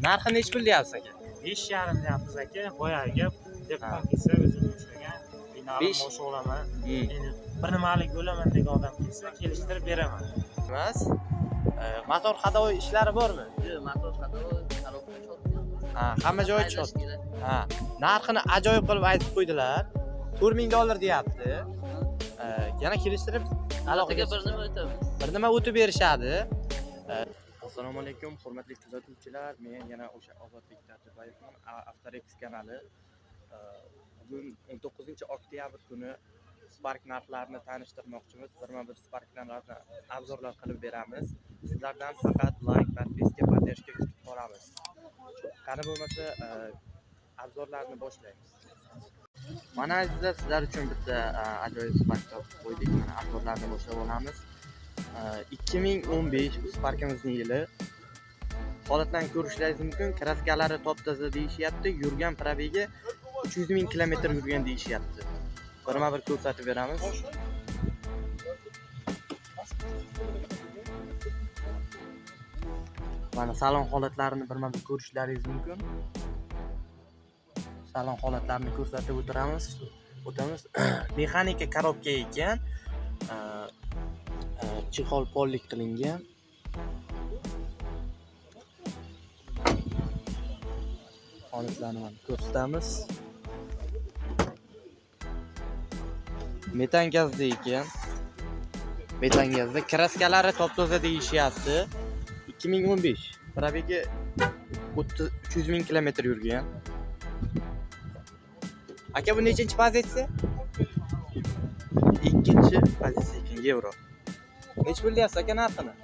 Narxini nech pul deyapsiz aka? 5,5 deyapmiz aka. Boyagi dehqon kelsa o'zim ishlagan, binolar bosh olaman. Endi bir nimalik bo'laman degan odam kelsa, kelishtirib beraman. Emas. Motor hadovoy ishlari bormi? Yo'q, motor hadovoy, korobka chotgan. Ha, hamma joyi chot. Ha, narxini ajoyib qilib aytib qo'ydilar. $4,000 deyapti. Yana kelishtirib aloqaga bir nima o'tamiz. Bir nima o'tib berishadi. Assalomu alaykum, hurmatli kuzatuvchilar. Men yana o'sha Ozodbek Tarjibayevman, Avtorex kanali. Bugun 19-oktyabr kuni Spark narxlarini tanishtirmoqchimiz. Birma-bir Spark narxlarini obzorlar qilib beramiz. Sizlardan faqat like, podpiska, podдержка kutib qolamiz. Qani bo'lmasa, obzorlarni boshlaymiz. Mana azizlar, sizlar uchun bitta ajoyib Spark topib qo'ydik. Mana obzorlarni boshlab olamiz. 2015 bu Sparkimizning yili. Holatdan ko'rishlaringiz mumkin. Kraskalari top-toza deyishyapti. Yurgan probegi 300,000 kilometr yurgan deyishyapti. Birma-bir ko'rsatib beramiz. Mana salon holatlarini birma-bir ko'rishlaringiz mumkin. Salon holatlarini ko'rsatib o'tamiz. Mexanika korobka ekan. Chexol pollik qilingan. Holatlarni mana ko'rsatamiz. Metan gazda ekan. Metan gazda kraskalari top-toza deyishyapti. 2015. Probegi 300,000 kilometr yurgan. Aka bu nechinchi pozitsiya? Ikkinchi pozitsiya ekan, yevro. Nech pul deyapsiz aka narxini?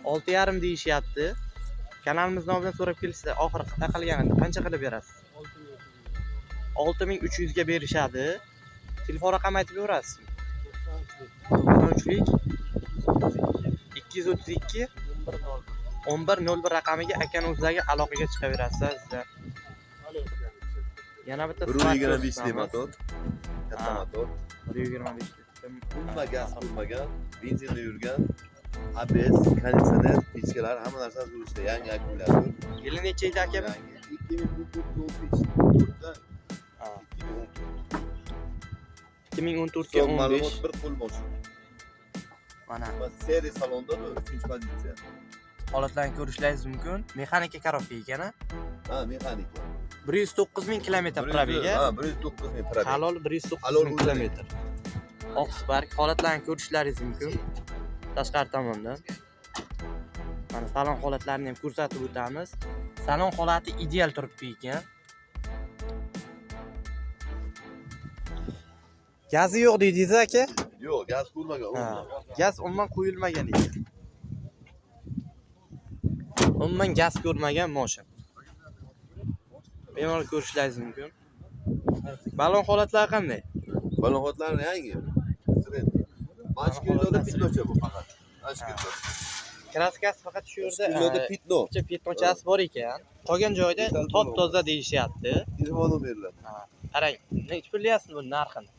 6,5 deyishyapti. Kanalimiz nomidan so'rab kelsa, oxiri taqalganida qancha qilib berasiz? 6,300 ga berishadi. Telefon raqamini aytib berasizmi? 93lik 232 1101 raqamiga akani o'zlariga aloqaga chiqaverasiz. Yana bitta 125 motor. Katta motor. 125. Umma gaz qurmagan, benzinda yurgan, ABS, konditsioner, pechkalar hamma narsa bo'lishda yangi akkumulyator. Yili necha edi aka? 2014 ga 15. Bir qo'l mashina. Mana seri salonda 3-chi pozitsiya. Holatlarni ko'rishlaringiz mumkin. Mexanika korobka ekan. Ha, mexanika. 109,000 kilometr probegi. Ha, 109,000 probegi. Halol 109,000 kilometr. Oq Spark holatlarini ko'rishlaringiz mumkin. Tashqari tomondan. Mana salon holatlarini ham ko'rsatib o'tamiz. Salon holati ideal turibdi ekan. Gazi yo'q dedingiz aka? Yo'q, gaz qurmagan. Gaz umuman qo'yilmagan ekan. Umuman gaz ko'rmagan mashina. Bemalol ko'rishlaringiz mumkin. Balon holatlari qanday? Balon holatlari yangi. Mashkilada pitnocha bu faqat. Mashkilada. Kraskasi faqat shu yerda pitno. Pitnochasi bor ekan. Qolgan joyda top-toza deyishyapti. Telefon beriladi. Qarang, nech pul deyapsiz bu narxini?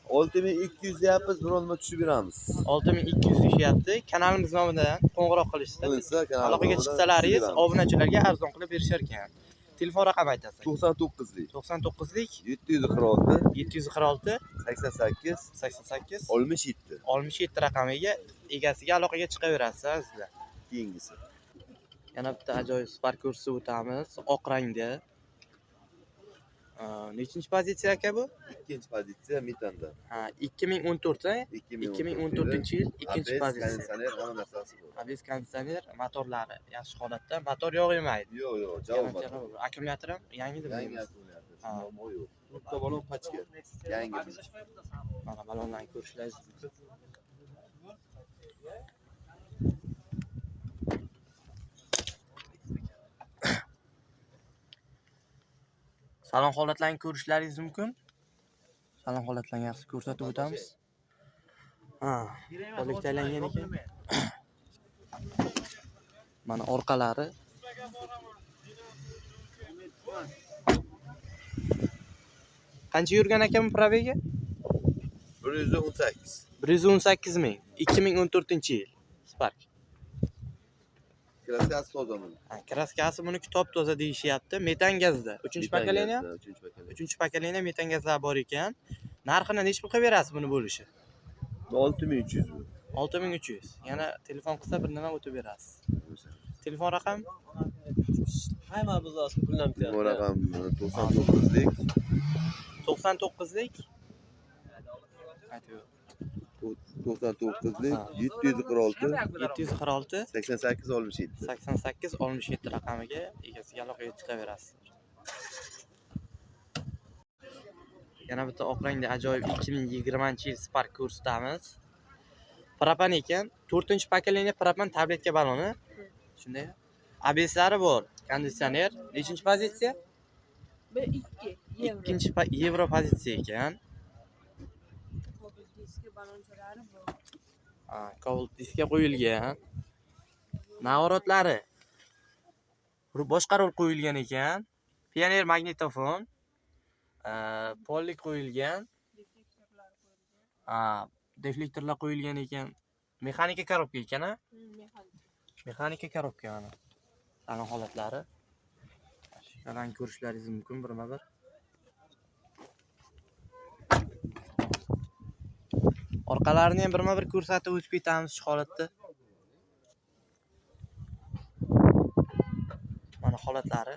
6,200 deyapmiz, biron nima tushib beramiz. 6,200 deyishyapti. Kanalimiz nomidan qo'ng'iroq qilishsa, aloqaga chiqsalaringiz obunachilarga arzon qilib berishar ekan. Telefon raqami aytasiz. 99lik 99lik 746 746 88 88 67. 67 raqamiga egasiga aloqaga chiqaverasiz sizlar. Keyingisi. Yana bitta ajoyib Spark ko'rsatib o'tamiz. Oq rangda. Nechinchi pozitsiya aka bu? Ikkinchi pozitsiya metanda. Ha, 2014 2014-yil ikkinchi pozitsiya. Konditsioner hamma narsasi bor. ABS konditsioner, motorlari yaxshi holatda. Motor yo'q emaydi. Yo'q, javob motor. Akkumulyator ham yangidimi? Yangi akkumulyator. Nima yo'q. Bitta balon pachka. Yangi. Mana balonlarni ko'rishlaringiz mumkin. Salon holatlarini ko'rishlaringiz mumkin. Salon holatlarini yaxshi ko'rsatib o'tamiz. Qo'llik taylangan ekan. Mana orqalari. Qancha yurgan ekan bu probegi? 118. 118 ming. 2014-yil Spark. Kraskasi toza buni. Kraskasi buniki top toza deyishyapti. Metan gazda. 3-pokoleniya. 3-pokoleniya. 3-pokoleniya metan gazlar bor ekan. Narxini necha pulga berasiz buni bo'lishi? 6300 bu. 6300. Yana telefon qilsa bir nima o'tib berasiz. Telefon raqam Hamma biz asli pullam Bu raqam 99lik 99lik. Aytib. 99lik 746 746 88 67. 88 67 raqamiga egasiga aloqaga chiqaverasiz. Yana bitta oq rangda ajoyib 2020-yil Spark ko'rsatamiz. Propan ekan, 4-pokoleniya propan tabletka baloni. Shunday. ABSlari bor. Konditsioner, nechinchi pozitsiya? B2 yevro. Ikkinchi yevro pozitsiya ekan. Diski balonchalari bor. Cobalt diskga qo'yilgan. Navorotlari boshqaruv qo'yilgan ekan. Pioneer magnitofon. Pollik qo'yilgan. Deflektorlar qo'yilgan. Deflektorlar qo'yilgan ekan. Mexanika korobka ekan, a? Mexanik. Mexanika korobka mana. Ana holatlari. Shikadan ko'rishlaringiz mumkin birma-bir. Orqalarini ham birma-bir ko'rsatib o'tib ketamiz shu holatda. Mana holatlari.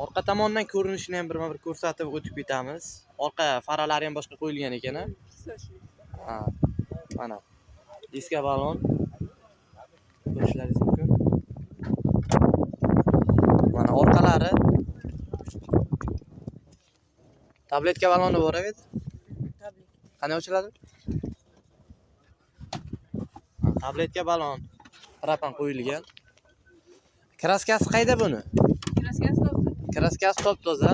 Orqa tomondan ko'rinishini ham birma-bir ko'rsatib o'tib ketamiz. Orqa faralari ham boshqa qo'yilgan ekan, a? Mana. Diska balon. Ko'rishlaringiz mumkin. Mana orqalari. Tabletka baloni bor edi. Tablet. Qanday ochiladi? Tabletka balon. Propan qo'yilgan. Kraskasi qayda buni? Kraskasi toza. Kraskasi top toza.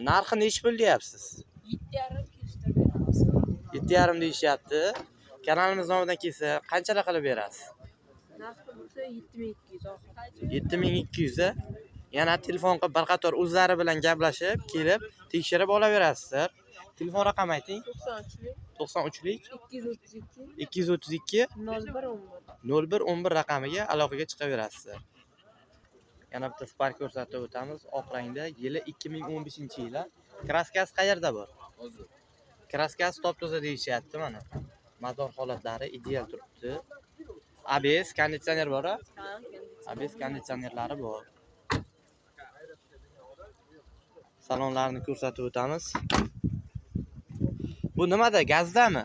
Narxi nechi pul deyapsiz? 7,5 kelishtirib beramiz. 7,5 deyishyapti. Kanalimiz nomidan kelsa qanchalar qilib berasiz? Narxi bo'lsa 7200 oxiri. 7200 a. Yana telefon qilib bir qator o'zlari bilan gaplashib, kelib, tekshirib olaverasizlar. Telefon raqam ayting. 93lik 93lik 232 232 0111. 0111 raqamiga aloqaga chiqaverasizlar. Yana bitta Spark ko'rsatib o'tamiz. Oq rangda, yili 2015-yil. Kraskasi qayerda bor? Hozir. Kraskasi top toza deyishyapti mana. Motor holatlari ideal turibdi. ABS konditsioner bor-a? ABS konditsionerlari bor. Salonlarni ko'rsatib o'tamiz. Bu nimada? Gazdami?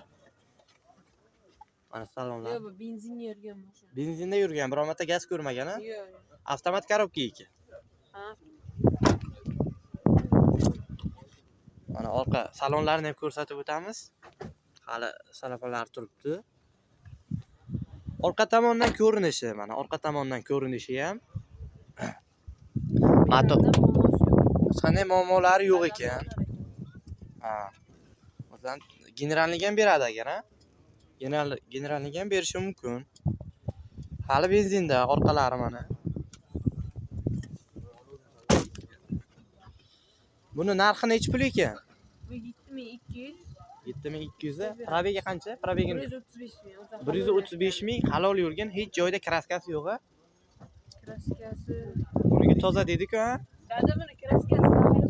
Mana salonlar. Yo'q, bu benzinda yurgan mashina. Benzinda yurgan, biror marta gaz ko'rmagan-a? Yo'q. Avtomat korobka ekan. Ha. Mana orqa salonlarni ham ko'rsatib o'tamiz. Hali salafonlar turibdi. Orqa tomondan ko'rinishi, mana orqa tomondan ko'rinishi ham. Motor hech qanday muammolari yo'q ekan. Masalan, generallik ham beradi agar, a? Generallik ham berishi mumkin. Hali benzinda orqalari mana. Buni narxi nechi pul ekan? Bu 7200. 7200 a. Probega qancha? Probega 135 ming. 135 ming halol yurgan, hech joyda kraskasi yo'q, a? Kraskasi. Buniki toza dedi-ku, a? Dada buni kraskasi qanday?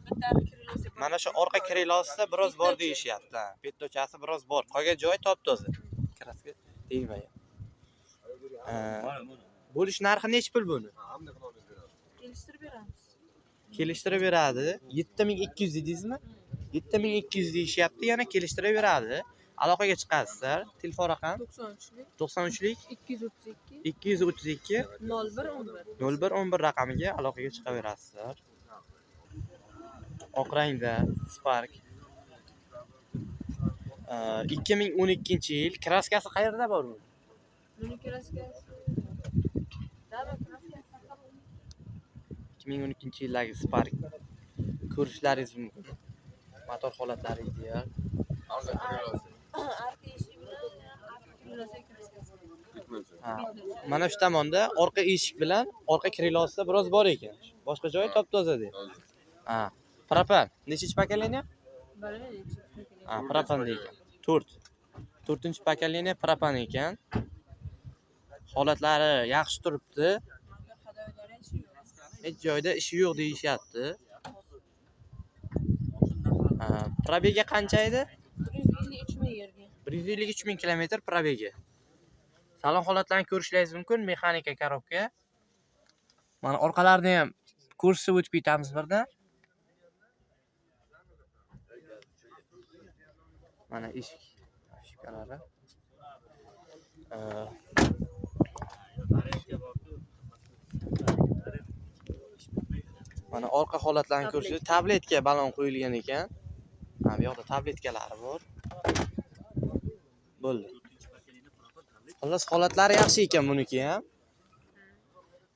Bitta kilosi. Mana shu orqa krilosida biroz bor deyishyapti. Pettochasi biroz bor. Qolgan joy top toza. Kraska tegmayapti. Bo'lish narxi nechi pul buni? Kelishtirib beramiz. Kelishtirib beradi. 7200 dedingizmi? 7200 deyishyapti, yana kelishtirib beradi. Aloqaga chiqasizlar. Telefon raqam 93lik 93lik 232 232 0111. 0111 raqamiga aloqaga chiqaverasizlar. Oq rangda Spark 2012-yil. Kraskasi qayerda bor bu? Buni kraskasi. Dada kraskasi. 2012-yildagi Spark. Ko'rishlaringiz mumkin. Motor holatlari ideal. Arka eshik bilan arka kilosi kraskasi. Mana shu tomonda orqa eshik bilan orqa krilosida biroz bor ekan. Boshqa joyi top toza deydi. Propan. Nechinchi pokoleniya? Bilmayman. Propan deydi. 4 pokoleniya propan ekan. Holatlari yaxshi turibdi. Hech joyda ishi yo'q deyishyapti. Probegi qancha edi? 153 ming yerga. 153 ming kilometr probegi. Salon holatlarini ko'rishingiz mumkin, mexanika korobka. Mana orqalarini ham ko'rsatib o'tib ketamiz birdan. Mana eshikkalari. Mana orqa holatlarini ko'rsangiz, tabletga balon qo'yilgan ekan. Ha, bu yoqda tabletkalari bor. Bo'ldi. Xullas holatlari yaxshi ekan buniki ham.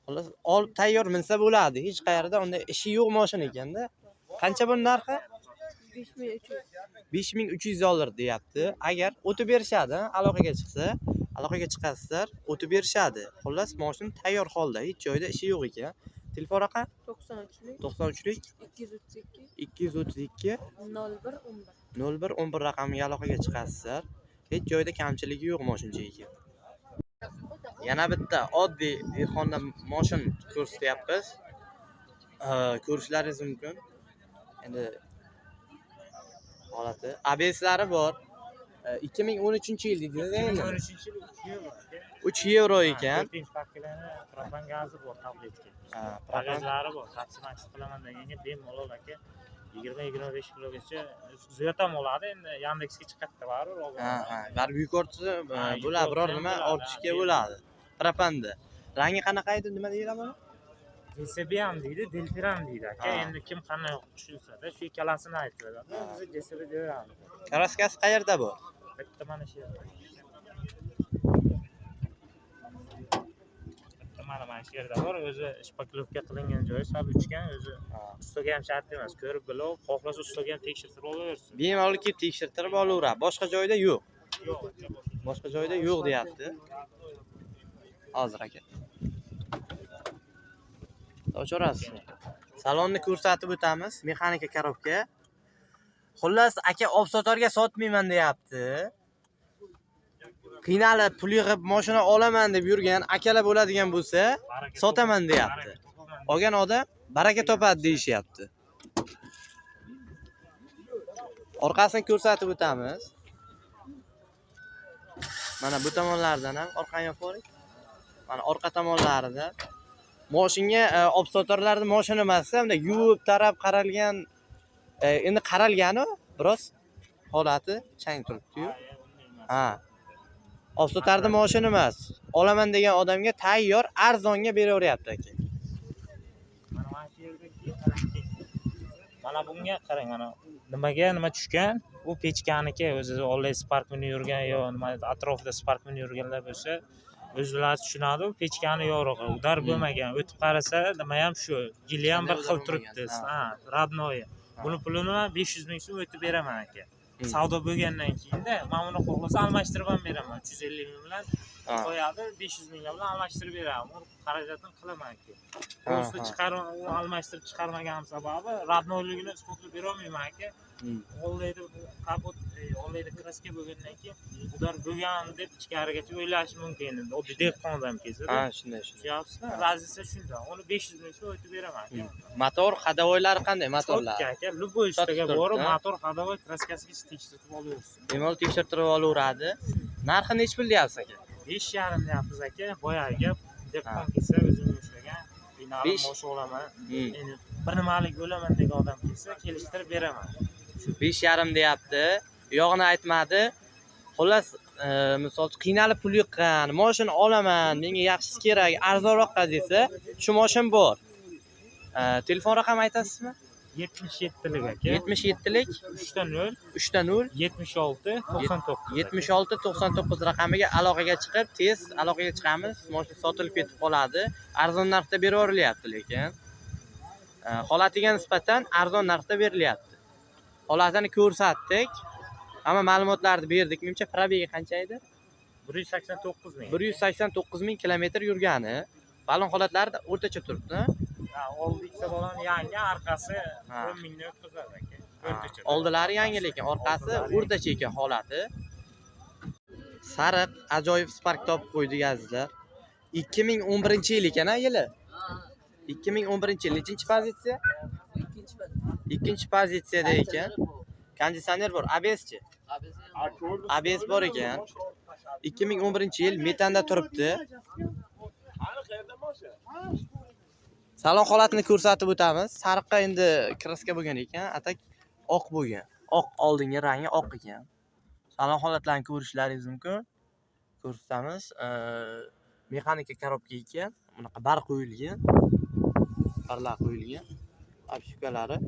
Xullas olib tayyor minsa bo'ladi. Hech qayerda unda ishi yo'q mashina ekanda. Qancha bu narxi? 5300. 5300 dollar deyapti. Agar o'tib berishadi, aloqaga chiqsa, aloqaga chiqasizlar, o'tib berishadi. Xullas mashina tayyor holda, hech joyda ishi yo'q ekan. Telefon raqam 93lik 93lik 232 232 0111 raqamiga aloqaga chiqasizlar. Hech joyda kamchiligi yo'q mashina ekan. Yana bitta oddiy Honda mashin ko'rsatyapmiz. Ko'rishlaringiz mumkin. Endi holati ABS'lari bor. 2013-yil dedingiz endi. 2013-yil 3 yevro ekan. 4 pakelani propan gazi bor tabletga. Ha, Bagajlari bor. Taksimax qilaman deganga bemalol aka 20-25 kilogacha zuyat ham oladi. Endi Yandexga chiqadi baribir. Ha. Baribir yuk ortsa bo'ladi, biror nima ortishga bo'ladi. Propanda. Rangi qanaqa edi, nima deyiladi buni? DCB ham deydi, Delfir ham deydi aka. Endi kim qanday tushunsa-da, shu ikkalasini aytadi. Biz DCB deyamiz. Kraskasi qayerda bu? Bitta mana shu yerda. Mana shu yerda bor, o'zi shpaklovka qilingan joyi sal uchgan, o'zi ustoga ham shart emas. Ko'rib bilib, xohlasa ustoga ham tekshirtirib olaversin. Bemalol kelib tekshirtirib olaveradi. Boshqa joyda yo'q. Yo'q. Boshqa joyda yo'q deyapti. Hozir aka. O'chirasiz. Salonni ko'rsatib o'tamiz. Mexanika korobka. Xullas, aka obsotorga sotmayman deyapti. Qiynalib, pul yig'ib mashina olaman deb yurgan akalar bo'ladigan bo'lsa, sotaman deyapti. Olgan odam baraka topadi deyishyapti. Orqasini ko'rsatib o'tamiz. Mana bu tomonlardan ham orqani qo'ring. Mana orqa tomonlarida mashinaga obsotorlarning mashina emas, unda yuvib tarab qaralgan, endi qaralgani biroz holati chang turibdi-yu. Ha. Obsotorning mashina emas. Olaman degan odamga tayyor arzonga beraveryapti aka. Mana shu yerda mana bunga qarang, mana nima tushgan? U pechkaniki, o'zi onlayn Spark bilan yurgan yo nima atrofida Spark bilan yurganlar bo'lsa, o'zlari tushunadi, u pechkani yorug'i, udar bo'lmagan. O'tib qarasa, nima ham shu, gili ham bir xil turibdi. Ha, radnoyi. Buni pulini 500 ming so'm o'tib beraman aka. Savdo bo'lgandan keyinda men uni xohlasa almashtirib ham beraman. 350 ming bilan qo'yadi, 500 ming bilan almashtirib beraman. Uni xarajatini qilaman aka. O'zi chiqarib, u almashtirib chiqarmagan sababi radnoyligini isbotlab bera olmayman aka. Onlayda kapot, onlayda kraska bo'lgandan keyin udar bo'lgan deb ichkarigacha o'ylash mumkin endi. Oddiy dehqon odam kelsa. Ha, shunday. Tushunayapsizmi? Razisa shunda. Uni 500 ming so'm o'tib beraman. Motor, hadovoylari qanday motorlar? Aka, любой ishtaga borib, motor, hadovoy, kraskasiga tekshirib olaversin. Bemalol tekshirtirib olaveradi. Narxi nech pul deyapsiz aka? 5,5 deyapmiz aka. Boyagi gap dehqon kelsa o'zim ushlagan, finalni mosh olaman. Endi bir nimalik bo'laman degan odam kelsa, kelishtirib beraman. 5,5 deyapti. Yog'ini aytmadi. Xullas, misol uchun qiynalib pul yiqqan, mashina olaman, menga yaxshisi kerak, arzonroqqa desa, shu mashina bor. Telefon raqam aytasizmi? 77lik aka. 77lik 3 3 76 99. 76 99 raqamiga aloqaga chiqib, tez aloqaga chiqamiz. Mashina sotilib ketib qoladi. Arzon narxda beraverilyapti lekin. Holatiga nisbatan arzon narxda berilyapti. Holatini ko'rsatdik. Hamma ma'lumotlarni berdik. Menimcha probegi qancha edi? 189 ming. 189 ming kilometr yurgani. Balon holatlarida o'rtacha turibdi. Ha, oldi ikkita balon yangi, orqasi 10 mingdan o'tkazadi aka. Oldilari yangi lekin orqasi o'rtacha ekan holati. Sariq ajoyib Spark topib qo'ydik azizlar. 2011-yil ekan yili. 2011-yil nechinchi pozitsiya? Ikkinchi pozitsiyada ekan. Konditsioner bor, ABS-chi? ABS bor ekan. 2011-yil metanda turibdi. Salon holatini ko'rsatib o'tamiz. Sariqqa endi kraska bo'lgan ekan, atak oq bo'lgan. Oq oldingi rangi oq ekan. Salon holatlarini ko'rishlaringiz mumkin. Ko'rsatamiz. Mexanika korobka ekan. Bunaqa bar qo'yilgan. Barlar qo'yilgan. Obshukalari.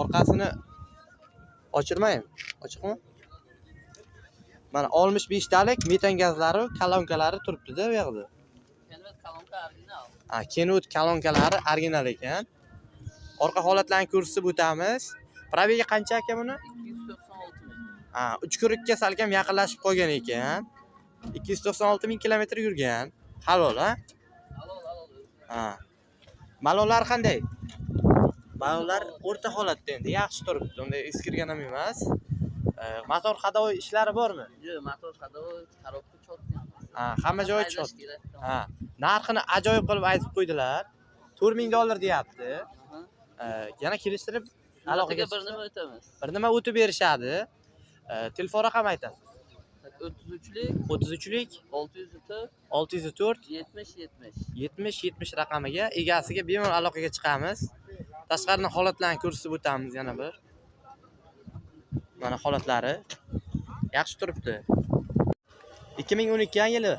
Orqasini ochirmaymi? Ochiqmi? Mana 65 talik metan gazlari, kolonkalari turibdi-da bu yerda. Kenwood kolonka original. Kenwood kolonkalari original ekan. Orqa holatlarini ko'rsatib o'tamiz. Probegi qancha ekan buni? 296 ming. 3 kurikka salkam yaqinlashib qolgan ekan. 296 ming kilometr yurgan. Halol, ha? Halol. Malonlar qanday? Malonlar o'rta holatda endi, yaxshi turibdi. Unday eskirgan ham emas. Motor hadovoy ishlari bormi? Yo'q, motor hadovoy, korobka chotgan. Hamma joyi chot. Narxini ajoyib qilib aytib qo'ydilar. $4000 deyapti. Yana kelishtirib aloqaga bir nima o'tamiz. Bir nima o'tib berishadi. Telefon raqami aytasiz. 33lik 604 604 70 raqamiga egasiga bemalol aloqaga chiqamiz. Tashqaridan holatlarini ko'rsatib o'tamiz yana bir. Mana holatlari yaxshi turibdi. 2012-yili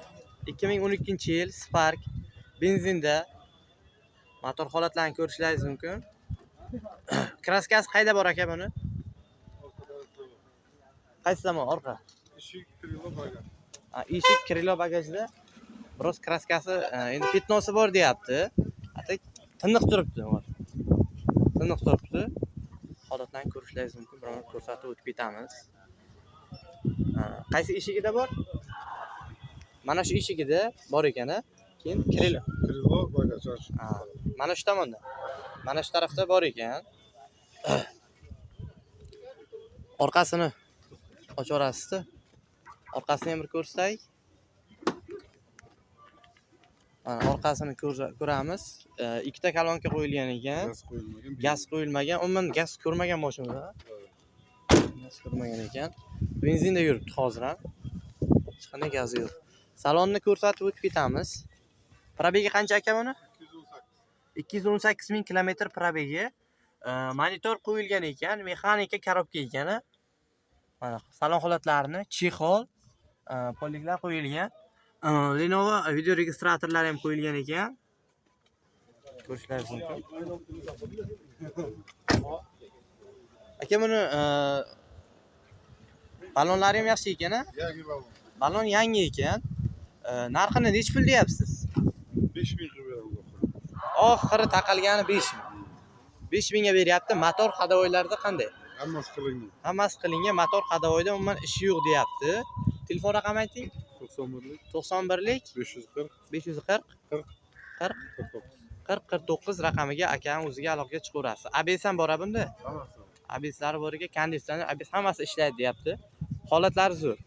2012-yil Spark benzinda motor holatlarini ko'rishlaringiz mumkin. Kraskasi qayda bor aka buni? Qaysi tomon orqa? Eshik krilo bagajda. Biroz kraskasi endi petnosi bor deyapti. Atak tiniq turibdi. Tiniq turibdi. Holatlarni ko'rishlaringiz mumkin. Biroz ko'rsatib o'tib ketamiz. Qaysi eshigida bor? Mana shu eshigida bor ekan-a. Keyin krilo bagaj. Mana shu tomonda. Mana shu tarafda bor ekan. Orqasini ochaverasiz-da. Orqasini ham bir ko'rsataylik. Mana orqasini ko'ramiz. Ikkita kolonka qo'yilgan ekan. Gaz qo'yilmagan. Umuman gaz ko'rmagan mashinada. Gaz ko'rmagan ekan. Benzinda yuribdi hozir ham. Hech qanday gazi yo'q. Salonni ko'rsatib o'tib ketamiz. Probegi qancha aka buni? 218 ming kilometr probegi. Monitor qo'yilgan ekan, mexanika korobka ekan. Mana salon holatlarini, chexol, poliklar qo'yilgan. Lenovo video registratorlari ham qo'yilgan ekan. Ko'rishlaringiz mumkin. Aka buni balonlari ham yaxshi ekan-a? Yangi balon. Balon yangi ekan. Narxini nech pul deyapsiz? 5000 beradi. Oxiri taqalgani 5000. 5000 ga beryapti. Motor hadovoylarda qanday? Hammasi qilingan. Hammasi qilingan, motor hadovoyda umuman ishi yo'q deyapti. Telefon raqami ayting. 91lik 91lik 540 540 40 49 raqamiga akam o'ziga aloqaga chiqaverasiz. ABS ham bor bunda. hammasi. ABSlari bor ekan, konditsioner, ABS hammasi ishlaydi deyapti. Holatlari zo'r.